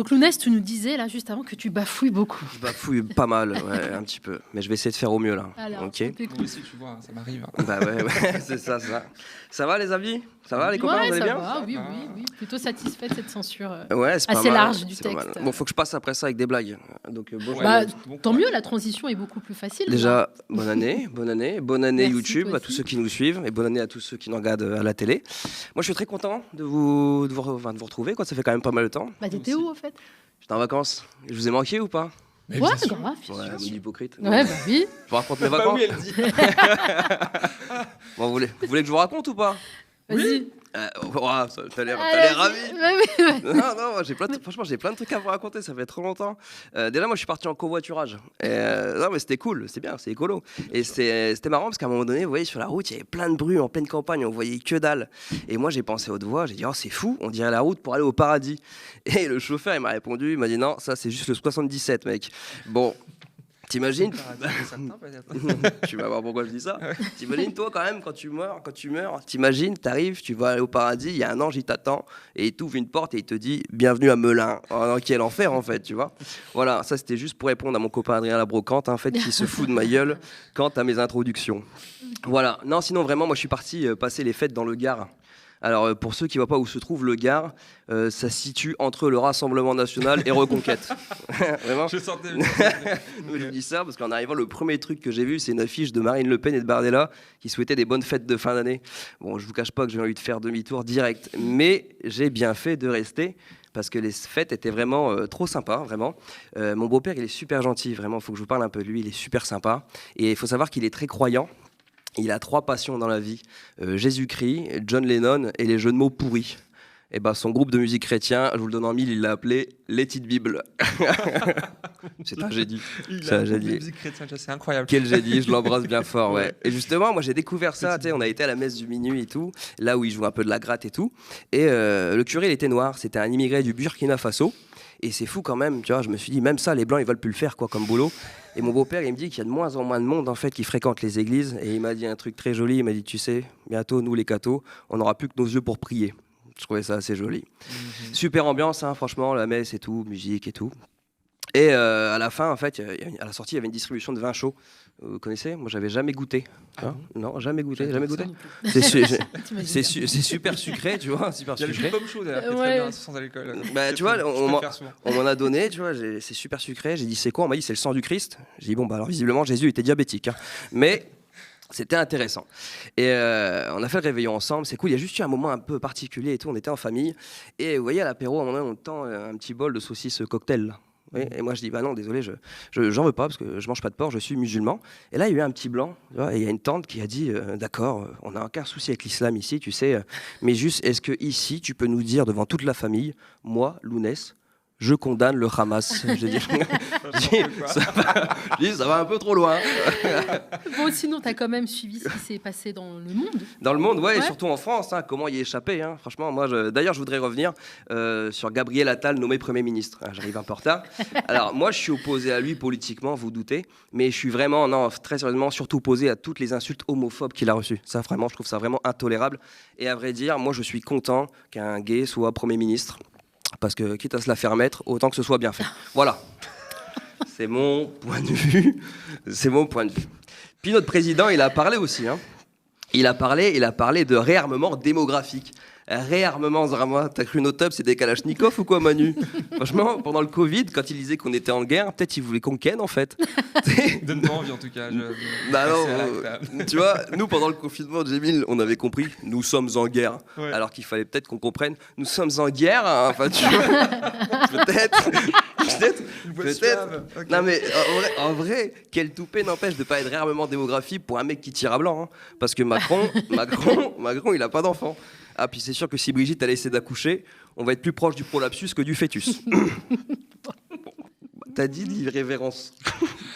Donc Lounès, tu nous disais là juste avant que tu bafouilles beaucoup. Je bafouille pas mal, ouais, un petit peu. Mais je vais essayer de faire au mieux là. Alors, Ok. on t'écoute. Moi aussi, tu vois, ça m'arrive. Bah ouais, c'est ça. Ça va les amis? Ça va les copains? Ouais, Vous allez ça bien? va, oui. Plutôt satisfait de cette censure Ouais, c'est pas assez mal. large du C'est pas texte. mal. Bon, faut que je passe après ça avec des blagues. Donc bonjour. Ouais. Bah, Bon tant courage. mieux, la transition est beaucoup plus facile. là. Déjà, bonne année Merci, YouTube toi à tous aussi. ceux qui nous suivent et bonne année à tous ceux qui nous regardent à la télé. Moi, je suis très content de vous retrouver. Quoi, ça fait quand même pas mal de temps. Bah, t'étais où en fait? J'étais en vacances. Je vous ai manqué ou pas? Mais Ouais, bien sûr. grave. Ouais, vous hypocrite. Ouais, bah oui. Je vous raconte mes Bah vacances. oui, elle dit. Bon, vous voulez que je vous raconte ou pas? Vas-y. T'as l'air Allez, ravi. ouais. Non, franchement, j'ai plein de trucs à vous raconter, ça fait trop longtemps. Déjà, moi, je suis parti en covoiturage. Non, mais c'était cool, c'était bien, c'est écolo. Et c'était marrant parce qu'à un moment donné, vous voyez, sur la route, il y avait plein de bruit en pleine campagne, on voyait que dalle. Et moi, j'ai pensé haute voix, j'ai dit, oh, c'est fou, on dirait la route pour aller au paradis. Et le chauffeur, il m'a répondu, il m'a dit, non, ça, c'est juste le 77, mec. Bon. T'imagines? Tu vas voir pourquoi je dis ça. T'imagines, toi, quand même, quand tu meurs, t'imagines, t'arrives, tu vas aller au paradis, il y a un ange, il t'attend, et il t'ouvre une porte et il te dit bienvenue à Melun. Oh, quel enfer, en fait, tu vois. Voilà, ça, c'était juste pour répondre à mon copain Adrien Labrocante, en fait, qui se fout de ma gueule quant à mes introductions. Voilà, non, sinon, vraiment, moi, je suis parti passer les fêtes dans le Gard. Alors, pour ceux qui ne voient pas où se trouve le Gard, ça se situe entre le Rassemblement National et Reconquête. Vraiment. Je sentais. Je dis ça parce qu'en arrivant, le premier truc que j'ai vu, c'est une affiche de Marine Le Pen et de Bardella qui souhaitaient des bonnes fêtes de fin d'année. Bon, je vous cache pas que j'ai envie de faire demi-tour direct, mais j'ai bien fait de rester parce que les fêtes étaient vraiment trop sympas, vraiment. Mon beau-père, il est super gentil, vraiment, il faut que je vous parle un peu de lui, il est super sympa. Et il faut savoir qu'il est très croyant. Il a 3 passions dans la vie, Jésus-Christ, John Lennon et les jeux de mots pourris. Et ben, son groupe de musique chrétien, je vous le donne en mille, il l'a appelé Les Petites Bibles. C'est un génie. C'est un génie. Musique chrétienne, c'est incroyable. Quel génie, je l'embrasse bien fort, ouais. Et justement, moi j'ai découvert ça, tu sais, on a été à la messe du minuit et tout, là où il joue un peu de la gratte et tout. Et le curé, il était noir, c'était un immigré du Burkina Faso. Et c'est fou quand même, tu vois, je me suis dit, même ça, les Blancs, ils veulent plus le faire, quoi, comme boulot. Et mon beau-père, il me dit qu'il y a de moins en moins de monde, en fait, qui fréquente les églises. Et il m'a dit un truc très joli, il m'a dit, tu sais, bientôt, nous, les cathos, on n'aura plus que nos yeux pour prier. Je trouvais ça assez joli. Super ambiance, hein, franchement, la messe et tout, musique et tout. Et à la fin, en fait, à la sortie, il y avait une distribution de vin chaud. Vous connaissez? Moi, j'avais jamais goûté. Ah Non, jamais goûté. J'adore Jamais goûté. ça. C'est super sucré, tu vois, super Il y a le jus sucré. de pomme chaude, d'ailleurs, qui est Ouais. très bien sans alcool. Bah, tu vois, Je on peux le faire souvent. m'en a donné, tu vois, c'est super sucré. J'ai dit, c'est quoi? On m'a dit, c'est le sang du Christ. J'ai dit, bon, bah alors visiblement, Jésus était diabétique. Hein. Mais c'était intéressant. Et on a fait le réveillon ensemble, c'est cool. Il y a juste eu un moment un peu particulier et tout. On était en famille. Et vous voyez, à l'apéro, à un moment donné, on tend un petit bol de saucisse cocktail. Là. Oui, et moi je dis bah non désolé j'en veux pas parce que je mange pas de porc, je suis musulman. Et là il y a eu un petit blanc, tu vois, et il y a une tante qui a dit d'accord, on n'a aucun souci avec l'islam ici, tu sais, mais juste est-ce que ici tu peux nous dire devant toute la famille, moi Lounès, je condamne le Hamas. J'ai dit, ça va un peu trop loin. Bon, sinon, t'as quand même suivi ce qui s'est passé dans le monde. Dans le monde, ouais, et Ouais. surtout en France, hein, comment y échapper, hein. Franchement, moi, d'ailleurs, je voudrais revenir sur Gabriel Attal nommé Premier ministre. Ah, j'arrive un peu en retard. Alors, moi, je suis opposé à lui politiquement, vous doutez, mais je suis vraiment, non, très sérieusement, surtout opposé à toutes les insultes homophobes qu'il a reçues. Ça, vraiment, je trouve ça vraiment intolérable. Et à vrai dire, moi, je suis content qu'un gay soit Premier ministre, parce que quitte à se la faire mettre, autant que ce soit bien fait. Voilà. C'est mon point de vue. C'est mon point de vue. Puis notre président, il a parlé aussi, hein. Il a parlé de réarmement démographique. Réarmement, Zrama, t'as cru nos tubs, c'est des Kalachnikov ou quoi, Manu? Franchement, pendant le Covid, quand il disait qu'on était en guerre, peut-être il voulait qu'on ken, en fait. Donne-moi envie en tout cas. Bah non, C'est agréable. tu vois, nous, pendant le confinement, Jamil, on avait compris, nous sommes en guerre. Ouais. Alors qu'il fallait peut-être qu'on comprenne, nous sommes en guerre, hein, enfin, tu vois, peut-être. Une voix Peut-être. suave. Ok. Non mais en vrai, quel toupet n'empêche de pas être réarmement démographique pour un mec qui tire à blanc, hein. Parce que Macron, il a pas d'enfant. Ah puis c'est sûr que si Brigitte a laissé d'accoucher, on va être plus proche du prolapsus que du fœtus. T'as dit l'irrévérence.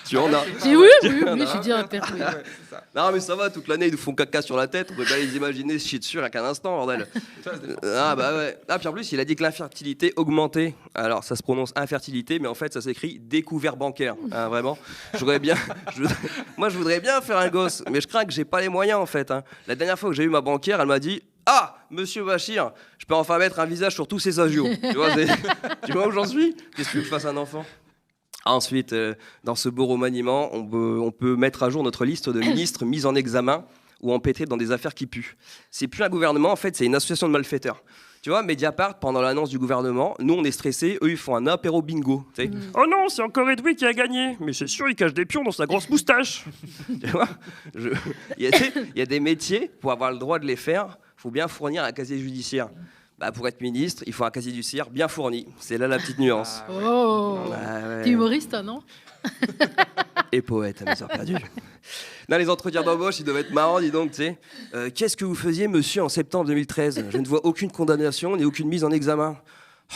Tu en as. Oui, Tu en je as. suis dit un père. Ouais, c'est ça. Non mais ça va, toute l'année ils nous font caca sur la tête, on peut pas les imaginer se chier dessus rien qu'un instant, bordel. Ça, c'est défense. Ah bah ouais. Ah puis en plus il a dit que l'infertilité augmentait. Alors ça se prononce infertilité, mais en fait ça s'écrit découvert bancaire. Hein, vraiment. Moi je voudrais bien faire un gosse, mais je crains que j'ai pas les moyens en fait. Hein. La dernière fois que j'ai eu ma banquière, elle m'a dit Ah, monsieur Bachir, je peux enfin mettre un visage sur tous ces agios. Tu vois où j'en suis? Qu'est-ce que tu veux que je fasse un enfant? Ensuite, dans ce beau remaniement, on peut mettre à jour notre liste de ministres mis en examen ou empêtrés dans des affaires qui puent. C'est plus un gouvernement, en fait, c'est une association de malfaiteurs. Tu vois, Mediapart, pendant l'annonce du gouvernement, nous on est stressés, eux ils font un apéro bingo. Oh non, c'est encore Edoui qui a gagné, mais c'est sûr, il cache des pions dans sa grosse moustache. Tu vois, il y a des métiers, pour avoir le droit de les faire, il faut bien fournir un casier judiciaire. Bah, pour être ministre, il faut un casier judiciaire bien fourni. C'est là la petite nuance. Oh, ouais. T'es humoriste, toi, non? Et poète à mes heures perdues. Dans les entretiens d'embauche, ils doivent être marrants, dis donc, tu sais. Qu'est-ce que vous faisiez, monsieur, en septembre 2013? Je ne vois aucune condamnation ni aucune mise en examen.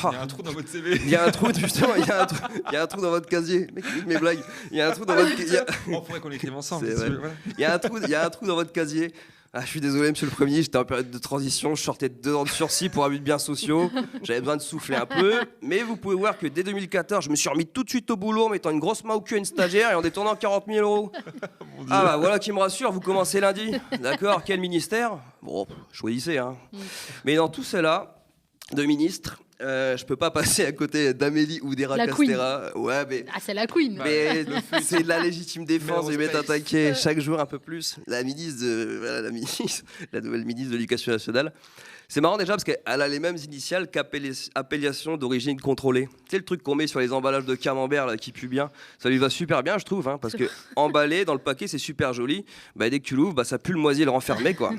Il y a un trou dans votre CV. Il y a un trou, justement, il y a un trou dans votre casier. Mec, écoute mes blagues. Il y a un trou dans votre casier. On pourrait qu'on écrive ensemble. Voilà. Il y a un trou dans votre casier. Ah, je suis désolé, monsieur le Premier, j'étais en période de transition, je sortais de 2 ans de sursis pour abus de biens sociaux, j'avais besoin de souffler un peu, mais vous pouvez voir que dès 2014, je me suis remis tout de suite au boulot en mettant une grosse main au cul à une stagiaire et en détournant 40 000 €. Ah bah voilà qui me rassure, vous commencez lundi. D'accord, quel ministère? Bon, choisissez, hein. Mais dans tout cela, de ministres, je peux pas passer à côté d'Amélie Oudéra Castéra. Ouais, mais ah, c'est la queen. Mais c'est de la légitime défense, ils mettent attaquer chaque jour un peu plus. La nouvelle ministre de l'Éducation nationale. C'est marrant déjà parce qu'elle a les mêmes initiales qu'appellation d'origine contrôlée. Tu sais le truc qu'on met sur les emballages de camembert là, qui pue bien, ça lui va super bien je trouve, hein, parce que emballé dans le paquet c'est super joli. Bah, dès que tu l'ouvres, bah, ça pue le moisi et le renfermé quoi.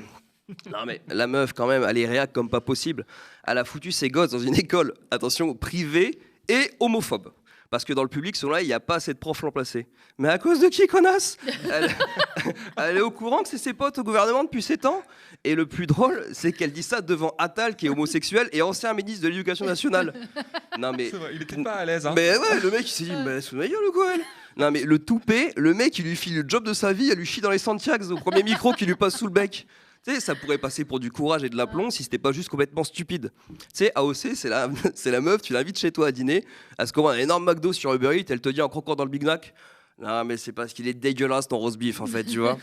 Non mais la meuf quand même, elle est réac comme pas possible. Elle a foutu ses gosses dans une école, attention, privée et homophobe. Parce que dans le public, selon là, il n'y a pas assez de profs remplacés. Mais à cause de qui, connasse? Elle est au courant que c'est ses potes au gouvernement depuis 7 ans. Et le plus drôle, c'est qu'elle dit ça devant Attal, qui est homosexuel et ancien ministre de l'Éducation nationale. Non mais... Il était pas à l'aise. Hein. Mais ouais, le mec, il s'est dit, mais sous ma gueule ou quoi, elle? Non mais le toupet, le mec, il lui file le job de sa vie, elle lui chie dans les Santiago au premier micro qui lui passe sous le bec. Tu sais, ça pourrait passer pour du courage et de l'aplomb si c'était pas juste complètement stupide. Tu sais, AOC, c'est la meuf, tu l'invites chez toi à dîner, elle se commande un énorme McDo sur Uber Eats, elle te dit en croquant dans le Big Mac, non mais c'est parce qu'il est dégueulasse ton roast beef en fait, tu vois.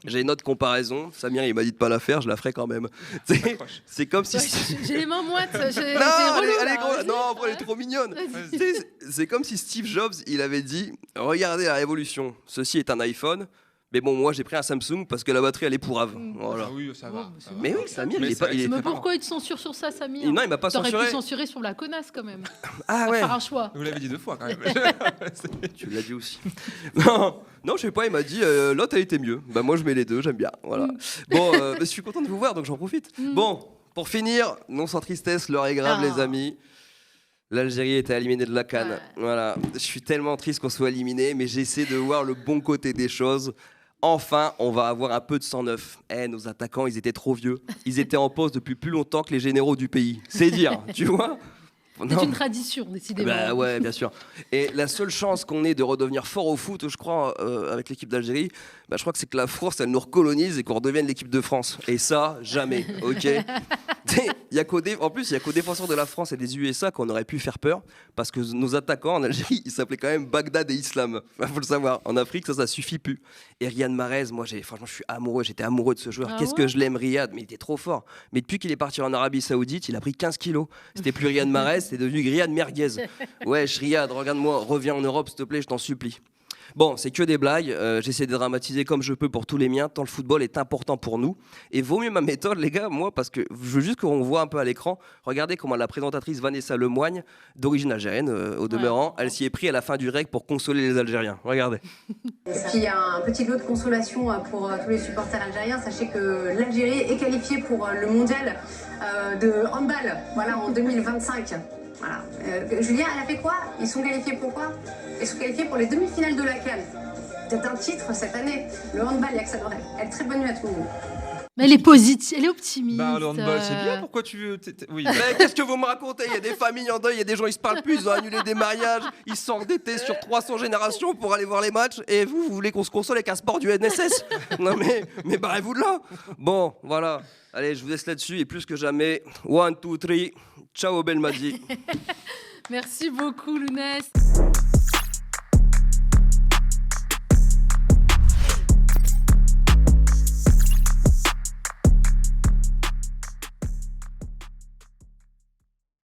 J'ai une autre comparaison, Samir il m'a dit de pas la faire, je la ferai quand même. C'est comme si... J'ai les mains moites, non, elle est trop mignonne. C'est comme si Steve Jobs, il avait dit, regardez la révolution, ceci est un iPhone. Mais bon, moi j'ai pris un Samsung parce que la batterie elle est pourrave. Voilà. Ah oui, ça va. Ça va. Mais oui, Samir, il est pas. Mais pourquoi il te censure sur ça, Samir? Non, il m'a pas censuré. T'aurais pu censurer sur la connasse quand même. Ah ouais. Faire un choix. Vous l'avez dit 2 fois quand même. Tu l'as dit aussi. Non, je sais pas, il m'a dit l'autre elle était mieux. Bah moi je mets les deux, j'aime bien. Voilà. Bon, je suis content de vous voir donc j'en profite. Bon, pour finir, non sans tristesse, l'heure est grave les amis. L'Algérie était éliminée de la CAN. Ouais. Voilà. Je suis tellement triste qu'on soit éliminé, mais j'essaie de voir le bon côté des choses. Enfin, on va avoir un peu de sang neuf. Nos attaquants, ils étaient trop vieux. Ils étaient en poste depuis plus longtemps que les généraux du pays. C'est dire, tu vois? C'est une tradition, décidément. Bah ouais, bien sûr. Et la seule chance qu'on ait de redevenir fort au foot, je crois, avec l'équipe d'Algérie, bah, je crois que c'est que la France, elle nous recolonise et qu'on redevienne l'équipe de France. Et ça, jamais, ok? En plus, il n'y a qu'aux défenseurs de la France et des USA qu'on aurait pu faire peur, parce que nos attaquants en Algérie, ils s'appelaient quand même Bagdad et Islam. Il faut le savoir. En Afrique, ça suffit plus. Et Riyad Mahrez, moi, franchement, je suis amoureux. J'étais amoureux de ce joueur. Qu'est-ce que je l'aime, Riyad? Mais il était trop fort. Mais depuis qu'il est parti en Arabie Saoudite, il a pris 15 kilos. C'était plus Riyad Mahrez, c'était devenu Riyad Merguez. Wesh, Riyad, regarde-moi, reviens en Europe, s'il te plaît, je t'en supplie. Bon, c'est que des blagues, j'essaie de dramatiser comme je peux pour tous les miens, tant le football est important pour nous. Et vaut mieux ma méthode, les gars, moi, parce que je veux juste qu'on voit un peu à l'écran. Regardez comment la présentatrice Vanessa Lemoigne, d'origine algérienne au demeurant, elle s'y est prise à la fin du rec pour consoler les Algériens. Regardez. Et puis il y a un petit lot de consolation pour tous les supporters algériens. Sachez que l'Algérie est qualifiée pour le mondial de handball, voilà, en 2025. Voilà. Julien, elle a fait quoi? Ils sont qualifiés pour quoi? Ils sont qualifiés pour les demi-finales de la CAN. C'est un titre cette année. Le handball, il y a que ça devrait être. Très bonne nuit à tout le monde. Mais elle est positive, elle est optimiste. Bah, le handball, c'est bien. Pourquoi tu veux... Oui. Mais qu'est-ce que vous me racontez? Il y a des familles en deuil, il y a des gens, ils se parlent plus, ils ont annulé des mariages, ils se sont endettés sur 300 générations pour aller voir les matchs. Et vous voulez qu'on se console avec un sport du NSS? Non mais barrez-vous de là. Bon, voilà. Allez, je vous laisse là-dessus. Et plus que jamais, 1, 2, 3, ciao Belmadi. Merci beaucoup, Lounès.